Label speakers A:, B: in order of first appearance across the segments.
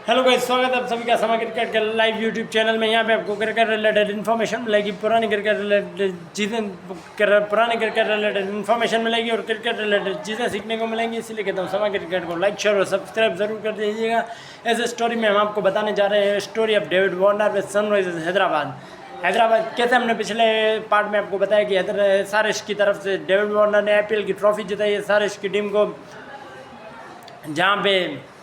A: Hello guys, स्वागत है आप सभी का समा क्रिकेट के लाइव यूट्यूब चैनल में। यहाँ पे आपको क्रिकेट रिलेटेड इन्फॉर्मेशन मिलेगी, पुरानी क्रिकेट रिलेटेड चीज़ें, पुरानी क्रिकेट रिलेटेड इन्फॉर्मेशन मिलेगी और क्रिकेट रिलेटेड चीज़ें सीखने को मिलेंगी। इसीलिए कहता हूँ समा क्रिकेट को लाइक, शेयर और सब्सक्राइब जरूर कर दीजिएगा। ऐसे स्टोरी में हम आपको बताने जा रहे हैं story of David Warner with Sunrisers Hyderabad. कैसे हमने पिछले पार्ट में आपको बताया कि SRH की तरफ से डेविड वार्नर ने IPL की ट्रॉफी जिताई है SRH की टीम को, जहाँ पे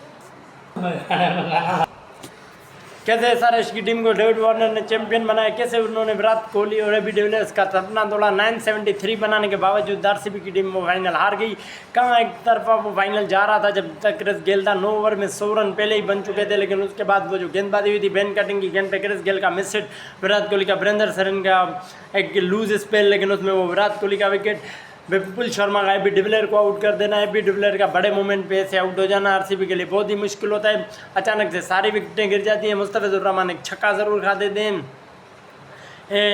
A: कैसे SRH की टीम को डेविड वार्नर ने चैंपियन बनाया, कैसे उन्होंने विराट कोहली और एबी डिविलियर्स का सपना तोड़ा। 973 बनाने के बावजूद RCB की टीम वो फाइनल हार गई। कहाँ एक तरफा वो फाइनल जा रहा था जब तक क्रिस गेल था। 9 ओवर में 100 रन पहले ही बन चुके थे, लेकिन उसके बाद वो जो गेंदबाजी हुई थी बेन कटिंग की गेंद पे, क्रिस गेल का मिस हिट, विराट कोहली का वीरेंद्र सहवाग का एक लूज स्पेल, लेकिन उसमें वो विराट कोहली का विकेट, विपुल शर्मा का एबी डिविलियर को आउट कर देना, एबी डिविलियर का बड़े मोमेंट पे से आउट हो जाना RCB के लिए बहुत ही मुश्किल होता है। अचानक से सारी विकेटें गिर जाती हैं। मुस्तफिजुर रहमान एक छक्का ज़रूर खा देते हैं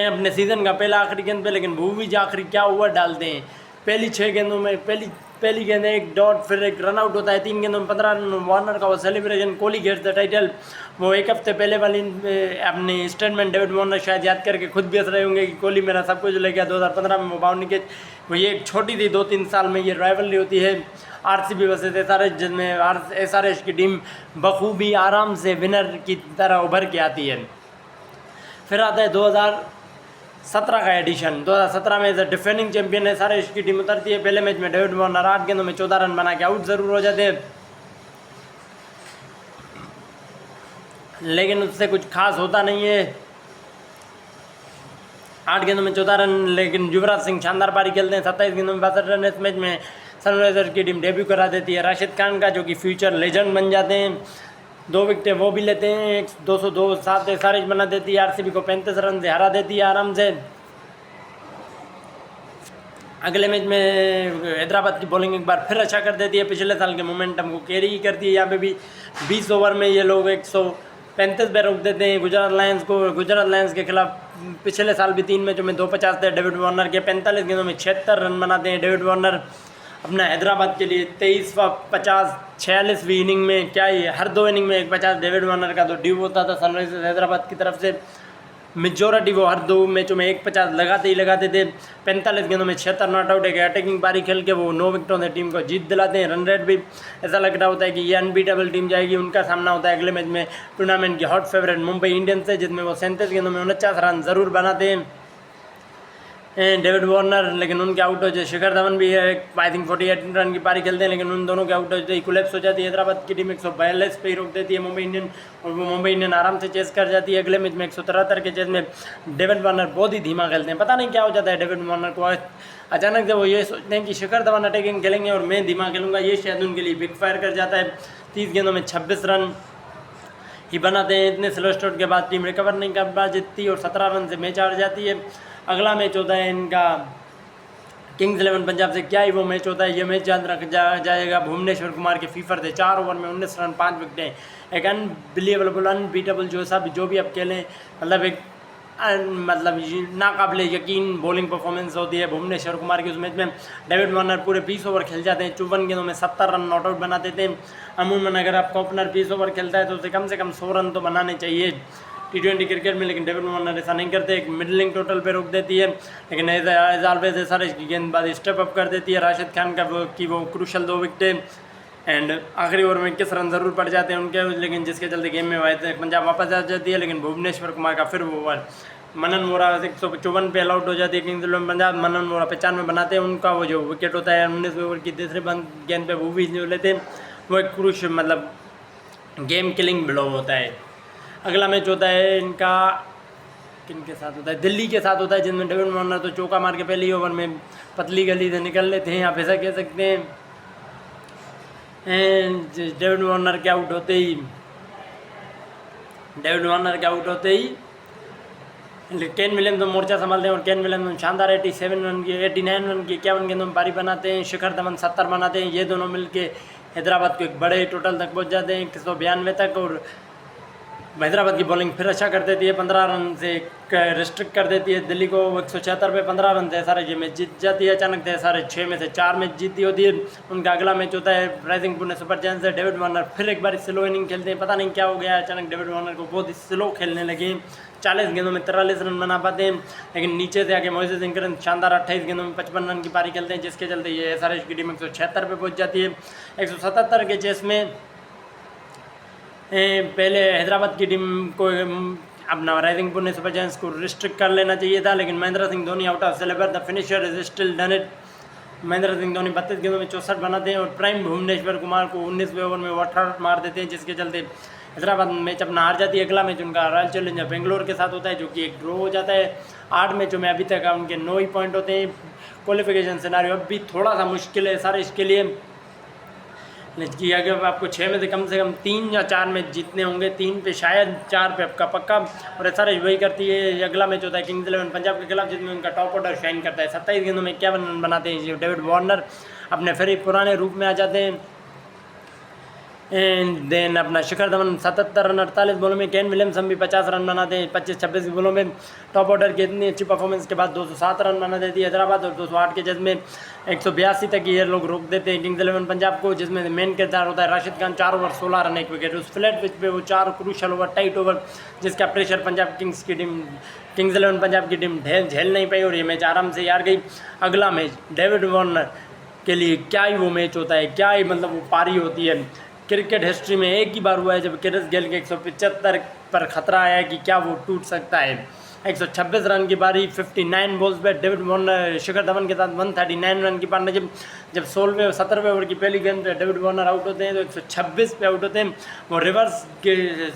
A: अपने सीज़न का पहला आखिरी गेंद पे, लेकिन वो भी आखिरी क्या ओवर डालते हैं। पहली 6 गेंदों में पहली गेंद एक डॉट, फिर एक रन आउट होता है। 3 गेंदों में 15 रन। वार्नर का वो celebration, Kohli gets the title, वो एक हफ्ते पहले वाली अपनी स्टेटमेंट डेविड वार्नर शायद याद करके खुद भी हंस रहे होंगे कि कोहली मेरा सब कुछ ले गया। 2015 में वो बाउंड्री कैच, वो ये एक छोटी थी 2-3 साल में ये राइवलरी होती है RCB वर्सेस SRH, जिसमें SRH की टीम बखूबी आराम से विनर की तरह उभर के आती है। फिर आता है 2017 का एडिशन। 2017 में एज डिफेंडिंग चैंपियन SRH की टीम उतरती है। पहले मैच में डेविड वार्नर 8 गेंदों में 14 रन बना के आउट ज़रूर हो जाते हैं, लेकिन उससे कुछ खास होता नहीं है। 8 गेंदों में 14 रन, लेकिन युवराज सिंह शानदार पारी खेलते हैं। 27 गेंदों में 62 रन। इस मैच में सनराइजर्स की टीम डेब्यू करा देती है राशिद खान का, जो कि फ्यूचर लेजेंड बन जाते हैं। 2 विकेटें वो भी लेते हैं। 202 7 SRH बना देती है। RCB को 35 रन से हरा देती है आराम से। अगले मैच में हैदराबाद की बॉलिंग एक बार फिर अच्छा कर देती है। पिछले साल के मोमेंटम को कैरी ही करती है। यहाँ पे भी 20 ओवर में ये लोग 135 पे रोक देते हैं गुजरात लायंस को। गुजरात लायंस के खिलाफ पिछले साल भी 3 मैचों में 250 थे डेविड वार्नर के। 45 गेंदों में 76 रन बनाते हैं डेविड वार्नर अपना हैदराबाद के लिए। 23वां 50, 46वीं इनिंग में क्या ही हर 2 इनिंग में एक 50 डेविड वार्नर का तो ड्यू होता था सनराइजर्स हैदराबाद की तरफ से। मेजोरिटी वो हर 2 मैचों में 150 लगाते ही लगाते थे। 45 गेंदों में 76 नॉट आउट, एक अटैकिंग पारी खेल के वो 9 विकेटों से टीम को जीत दिलाते हैं। रन रेट भी ऐसा लग रहा होता है कि ये अनबीटेबल टीम जाएगी। उनका सामना होता है अगले मैच में टूर्नामेंट की हॉट फेवरेट मुंबई इंडियंस से, जिसमें वो 37 गेंदों में 49 रन ज़रूर बनाते हैं डेविड वार्नर, लेकिन उनके आउट हो जाए। शिखर धवन भी है, आई थिंक 48 रन की पारी खेलते हैं, लेकिन उन दोनों के आउट हो जाए कोलैप्स हो जाती है। हैदराबाद की टीम 142 पे ही रोक देती है मुंबई इंडियन, और वो मुंबई इंडियन आराम से चेस कर जाती है। अगले मैच में 173 के चेस में डेविड वार्नर बहुत ही धीमा खेलते हैं। पता नहीं क्या हो जाता है डेविड वार्नर को। अचानक से वो ये सोचते हैं कि शिखर धवन अटैकिंग खेलेंगे और मैं धीमा खेलूँगा, ये शायद उनके लिए बिग फायर कर जाता है। 30 गेंदों में 26 रन ही बनाते हैं। इतने स्लो स्टार्ट के बाद टीम रिकवर नहीं कर पा जीतती और 17 रन से मैच हार जाती है। अगला मैच होता है इनका किंग्स 11 पंजाब से। क्या ही वो मैच होता है, ये मैच याद रख जाएगा। भुवनेश्वर कुमार के फीफर थे। 4 ओवर में 19 रन 5 विकेटें। एक अनबिलीवेबल अनबीटेबल जो भी आप खेलें, मतलब एक नाकाबिले यकीन बॉलिंग परफॉर्मेंस होती है भुवनेश्वर कुमार की उस मैच में। डेविड वार्नर पूरे 20 ओवर खेल जाते हैं। 54 गेंदों में 70 रन नॉट आउट बनाते थे। अमूमन अगर आपका ओपनर 20 ओवर खेलता है तो उसे कम से कम 100 रन तो बनाने चाहिए T20 क्रिकेट में, लेकिन डेविड वार्नर ऐसा नहीं करते। एक मिडलिंग टोटल पे रोक देती है, लेकिन एज ऑलवेज SRH की गेंदबाजी स्टेप अप कर देती है। राशिद खान का वो क्रूशल 2 विकेटें, एंड आखिरी ओवर में 21 रन ज़रूर पड़ जाते हैं उनके, लेकिन जिसके चलते गेम में पंजाब वापस आ जाती है। लेकिन भुवनेश्वर कुमार का फिर वो ओवर, मनन मोरा 154 पे ऑल आउट हो जाती है किंग्स 11 पंजाब। मनन मोरा 95 बनाते हैं। उनका वो जो विकेट होता है 19 ओवर की तीसरी गेंद पे वो भी जो लेते हैं, वो एक क्रूश मतलब गेम किलिंग ब्लो होता है। अगला मैच होता है इनका किनके साथ होता है, दिल्ली के साथ होता है, जिनमें डेविड वार्नर तो चौका मार के पहले ही ओवर में पतली गली से निकल लेते हैं, आप ऐसा कह सकते हैं। डेविड वार्नर के आउट होते ही केन विलियम्स मोर्चा संभालते हैं, और केन विलियम्स शानदार 87 रन की 89 रन की 51 गेंदों में पारी बनाते हैं। शिखर धवन 70 बनाते हैं। ये दोनों मिलके हैदराबाद को एक बड़े टोटल तक पहुंच जाते हैं 192 तक, और हैदराबाद की बॉलिंग फिर अच्छा कर देती है, 15 रन से रिस्ट्रिक्ट कर देती है दिल्ली को। 176 पे 15 रन थे, सारे ये मैच जीत जाती है अचानक से, सारे 6 में से 4 मैच जीती होती है। उनका अगला मैच होता है राइजिंग पुणे सुपर जायंट्स से। डेविड वार्नर फिर एक बार स्लो इनिंग खेलते हैं, पता नहीं क्या हो गया अचानक डेविड वार्नर को बहुत ही स्लो खेलने लगे। 40 गेंदों में 43 रन बना पाते हैं, लेकिन नीचे से आके मोइसेस इंकरन शानदार 28 गेंदों में 55 रन की पारी खेलते हैं, जिसके चलते ये SRH की टीम 176 पे पहुंच जाती है। 177 के चेस में पहले हैदराबाद की टीम को अपना राइजिंग पुणे सुपर जायंट्स को रिस्ट्रिक्ट कर लेना चाहिए था, लेकिन Mahendra Singh Dhoni out of syllabus, the finisher is still done it. Mahendra Singh Dhoni 32 गेंदों में 64 बनाते हैं और प्राइम भुवनेश्वर कुमार को 19वें ओवर में 18 मार देते हैं, जिसके चलते हैदराबाद मैच अपना हार जाती है। अगला मैच उनका रॉयल चैलेंजर बेंगलोर के साथ होता है, जो कि एक ड्रॉ हो जाता है। 8 मैचों में अभी तक उनके 9 ही पॉइंट होते हैं। क्वालिफिकेशन सिनारियो अब भी थोड़ा सा मुश्किल है सारे इसके लिए, कि अगर आपको 6 में से कम 3 या 4 मैच जीतने होंगे, 3 पे शायद 4 पे आपका पक्का। और SRH वही करती है। अगला मैच होता है किंग्स 11 पंजाब के खिलाफ, जिसमें उनका टॉप ऑर्डर शाइन करता है। 27 गेंदों में 51 रन बनाते हैं डेविड वार्नर, अपने फिर पुराने रूप में आ जाते हैं। एंड देन अपना शिखर धवन 77 रन 48 बॉलों में, केन विलियमसन भी 50 रन बनाते हैं 25-26 बॉलों में। टॉप ऑर्डर की इतनी अच्छी परफॉर्मेंस के बाद 207 रन बना देती है हैदराबाद, और 208 के जज में 182 तक ये लोग रोक देते हैं किंग्स 11 पंजाब को, जिसमें मेन किरदार होता है Rashid Khan. 4 over 16 run 1 wicket. उस फ्लैट पिच पे वो 4 क्रूशल ओवर, टाइट ओवर, जिसका प्रेशर पंजाब किंग्स 11 पंजाब की टीम झेल नहीं पाई और ये मैच आराम से हार गई। अगला मैच डेविड वार्नर के लिए क्या ही वो मैच होता है, क्या ही मतलब वो पारी होती है। क्रिकेट हिस्ट्री में एक ही बार हुआ है जब क्रिस गेल के 175 पर खतरा आया कि क्या वो टूट सकता है। 126 रन की पारी 59 बॉल्स पे डेविड वार्नर शिखर धवन के साथ 139 रन की पार्टनरशिप। जब 17वें ओवर की पहली गेंद पे डेविड वार्नर आउट होते हैं तो 126 पे आउट होते हैं। वो रिवर्स के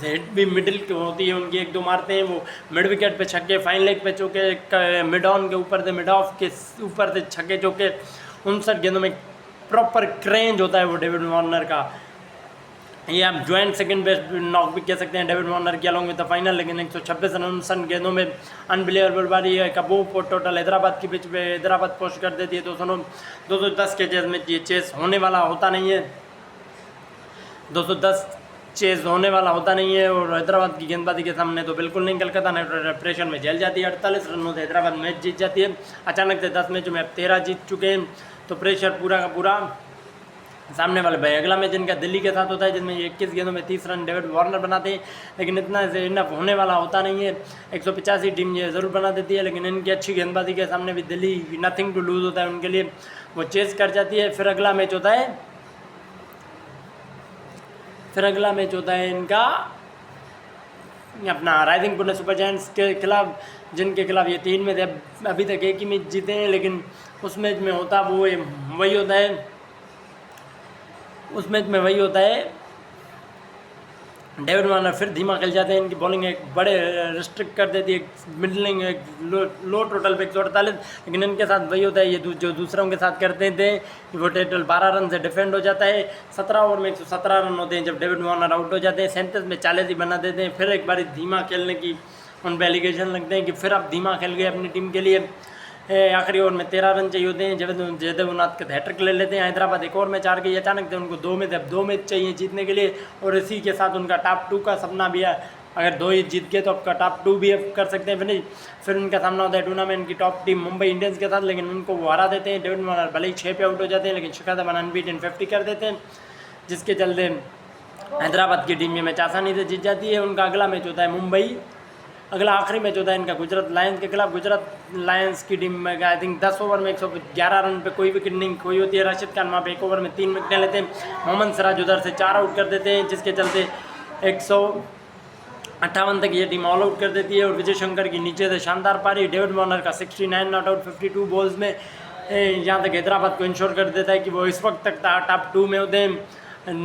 A: हिट भी मिडिल होती है उनकी, 1-2 मारते हैं। वो मिड विकेट पे छक्के, फाइन लेग पे चौके, मिड ऑन के ऊपर से मिड ऑफ के ऊपर से छक्के चौके। 59 गेंदों में प्रॉपर क्रेंज होता है वो डेविड वार्नर का। ये आप ज्वाइंट सेकंड बेस्ट नॉक भी कह सकते हैं डेविड वार्नर की अलॉन्ग विद द फाइनल। लेकिन 126 रन 59 गेंदों में अनबिलीवेबल बारी है। कबो टोटल हैदराबाद की पिच पे हैदराबाद पोस्ट कर देती है 210 के चेस में। ये चेस होने वाला होता नहीं है, 210 चेस होने वाला होता नहीं है, और हैदराबाद की गेंदबाजी के सामने तो बिल्कुल नहीं। कलकत्ता नाइट प्रेशर में झेल जाती है। 48 रनों से हैदराबाद मैच जीत जाती है। अचानक से 10 मैचों में अब 13 जीत चुके हैं, तो प्रेशर पूरा का पूरा सामने वाले भाई। अगला मैच इनका दिल्ली के साथ होता है, जिसमें 21 गेंदों में 30 रन डेविड वार्नर बनाते हैं, लेकिन इतना से इनफ होने वाला होता नहीं है। 185 टीम ये ज़रूर बना देती है, लेकिन इनकी अच्छी गेंदबाजी के सामने भी दिल्ली नथिंग टू लूज़ होता है उनके लिए, वो चेस कर जाती है। फिर अगला मैच होता है इनका अपना राइजिंग पुणे सुपर जायंट्स के खिलाफ, जिनके खिलाफ ये 3 में थे। अभी तक एक ही मैच जीते हैं, लेकिन उस मैच में वही होता है डेविड वार्नर फिर धीमा खेल जाते हैं। इनकी बॉलिंग एक बड़े रिस्ट्रिक्ट कर देती है, मिडलिंग एक लो टोटल पे 148, लेकिन इनके साथ वही होता है ये जो दूसरों के साथ करते थे, वो टोटल 12 रन से डिफेंड हो जाता है। 17 ओवर में 117 रन होते हैं जब डेविड वार्नर आउट हो जाते हैं। 37 में 40 ही बना देते हैं। फिर एक बार धीमा खेलने की उन पर एलिगेशन लगते हैं कि फिर आप धीमा खेल गए अपनी टीम के लिए। आखिरी ओवर में 13 रन चाहिए होते हैं, जयदेवनाथ का हैट्रिक ले लेते हैं। हैदराबाद एक और मैच हार गई अचानक से, उनको 2 मैच चाहिए जीतने के लिए, और इसी के साथ उनका टॉप 2 का सपना भी है। अगर 2 ही जीत गए तो आपका टॉप 2 भी कर सकते हैं। फिर उनका सामना होता है टूर्नामेंट की टॉप टीम मुंबई इंडियंस के साथ, लेकिन उनको वो हरा देते हैं। डेविड वार्नर भले ही 6 पे आउट हो जाते हैं, लेकिन शिखर धवन अनबीटन 50 कर देते हैं, जिसके चलते हैदराबाद की टीम ये मैच आसानी से जीत जाती है। उनका अगला मैच होता है मुंबई, अगला आखिरी मैच होता है इनका गुजरात लायंस के खिलाफ। गुजरात लायंस की टीम में आई थिंक 10 ओवर में 111 रन पे कोई विकेट नहीं खोई होती है। राशिद खान वहाँ पे 1 ओवर में 3 विकेटें लेते हैं। मोहम्मद सिराज उधर से 4 आउट कर देते हैं, जिसके चलते 158 तक ये टीम ऑल आउट कर देती है। और विजय शंकर की नीचे से शानदार पारी, डेविड वार्नर का 69 नॉट आउट 52 बॉल्स में यहाँ तक हैदराबाद को इंश्योर कर देता है कि वो इस वक्त तक टॉप 2 में होते हैं,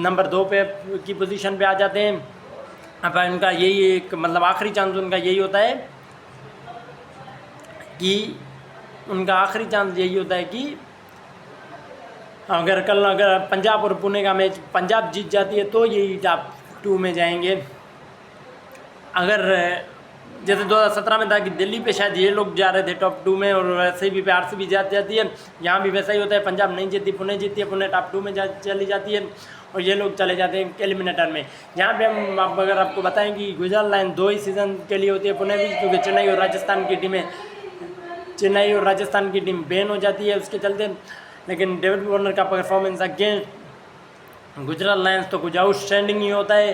A: नंबर 2 पे की पोजीशन पे आ जाते हैं। अब इनका यही एक मतलब आखिरी चांस उनका यही होता है कि अगर पंजाब और पुणे का मैच पंजाब जीत जाती है तो यही टॉप 2 में जाएंगे। अगर जैसे 2017 में था कि दिल्ली पे शायद ये लोग जा रहे थे टॉप 2 में, और वैसे भी RCB जाती है, यहाँ भी वैसा ही होता है। पंजाब नहीं जीतती, पुणे जीतती है, पुणे टॉप 2 में चली जाती है। और ये लोग चले जाते हैं एलिमिनेटर में। यहाँ पे हम अगर आपको बताएं कि गुजरात लायंस 2 ही सीज़न के लिए होती है पुणे भी, क्योंकि चेन्नई और राजस्थान की टीम बैन हो जाती है उसके चलते। लेकिन डेविड वार्नर का परफॉर्मेंस अगेंस्ट गुजरात लायंस तो कुछ आउटस्टैंडिंग ही होता है।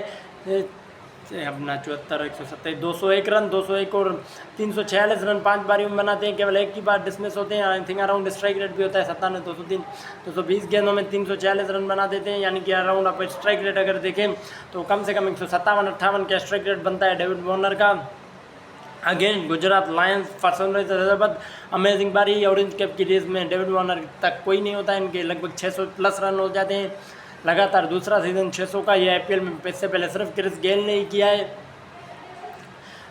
A: अपना 74, 127, 201 रन, 201 और 346 रन 5 बारी में बनाते हैं, केवल एक ही बार डिसमिस होते हैं। I think around strike rate भी होता है 97, 203, 220 गेंदों में 346 रन बना देते हैं, यानी कि अराउंड आप स्ट्राइक रेट अगर देखें तो कम से कम 157-58 का स्ट्राइक रेट बनता है डेविड वार्नर का against Gujarat Lions. For Sunrisers Hyderabad amazing बारी, ऑरेंज कैप की रेस में डेविड वार्नर तक कोई नहीं होता है, इनके लगभग 600 प्लस रन हो जाते हैं लगातार। दूसरा सीज़न 600 का, ये IPL में इससे पहले सिर्फ क्रिस गेल ने ही किया है।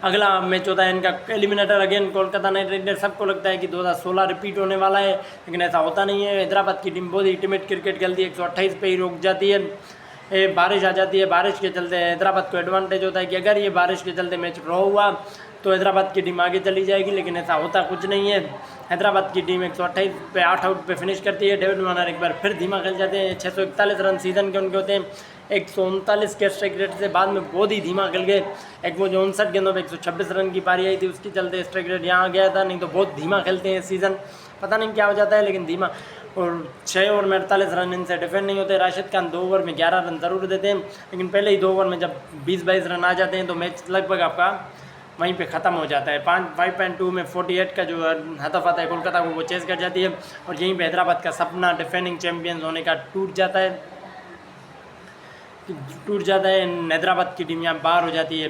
A: अगला मैच होता है इनका eliminator again Kolkata night Riders. सबको लगता है कि 2016 रिपीट होने वाला है, लेकिन ऐसा होता नहीं है। हैदराबाद की टीम बहुत ही अल्टीमेट क्रिकेट खेलती है, 128 पे ही रुक जाती है। बारिश आ जाती है, बारिश के चलते हैदराबाद को एडवांटेज होता है कि अगर ये बारिश के चलते मैच ड्रॉ हुआ तो हैदराबाद की टीम आगे चली जाएगी, लेकिन ऐसा होता कुछ नहीं है। हैदराबाद की टीम 128 पे 8 आउट पे फिनिश करती है। डेविड वार्नर एक बार फिर धीमा खेल जाते हैं, 641 रन सीजन के उनके होते हैं, 139 के स्ट्राइक रेट से बाद में बहुत ही धीमा खेल गए। एक वो जो 59 गेंदों पे 126 रन की पारी आई थी उसके चलते स्ट्राइक रेट यहाँ आ गया था, नहीं तो बहुत धीमा खेलते हैं इस सीज़न, पता नहीं क्या हो जाता है लेकिन धीमा। और 6 ओवर में 48 रन इनसे डिफेंड नहीं होते। राशिद खान 2 ओवर में 11 रन ज़रूर देते हैं, लेकिन पहले ही 2 ओवर में जब 20-22 रन आ जाते हैं तो मैच लगभग आपका वहीं पे ख़त्म हो जाता है। 5.2 में 48 का जो हदफ आता है कोलकाता को, वो चेस कर जाती है और यहीं पे हैदराबाद का सपना डिफेंडिंग चैंपियंस होने का टूट जाता है। हैदराबाद की टीम यहाँ बाहर हो जाती है।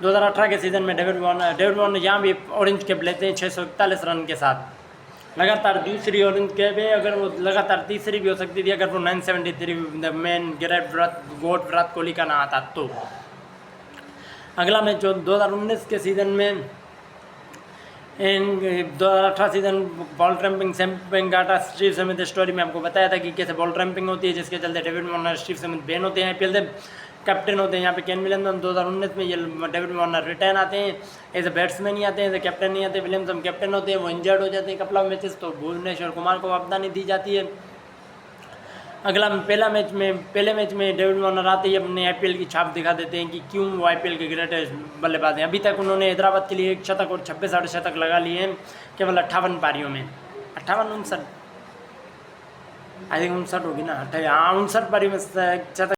A: 2018 के सीज़न में डेविड वार्नर यहाँ भी ऑरेंज कैप लेते हैं 641 रन के साथ। लगातार दूसरी ऑरेंज कैप है, अगर वो लगातार तीसरी भी हो सकती थी अगर वो 973 मैन विराट कोहली का ना आता तो। अगला मैच जो 2019 के सीज़न में 2018 सीज़न बॉल ट्रैम्पिंग सैम्पिंग आटा स्टीव स्मिथ स्टोरी में आपको बताया था कि कैसे बॉल ट्रैम्पिंग होती है, जिसके चलते David Warner Steve Smith ban होते हैं IPL से। कैप्टन होते हैं यहाँ पे केन विलियमसन। 2019 में ये डेविड वार्नर रिटर्न आते हैं, एज ए बैट्समैन ही आते हैं, एज ए कैप्टन नहीं आते। विलियमसन कैप्टन होते हैं, वो इंजर्ड हो जाते हैं कपल ऑफ मैचेस, तो भुवनेश्वर कुमार को वापदानी दी जाती है। अगला पहले मैच में डेविड वार्नर आते ही अपने IPL की छाप दिखा देते हैं कि क्यों वो IPL के ग्रेटेस्ट बल्लेबाज हैं। अभी तक उन्होंने हैदराबाद के लिए 1 शतक और 26 अर्धशतक लगा लिए हैं केवल 58 पारियों में। 58, 59 आई थिंक 59 होगी ना, 59 पारियों में शतक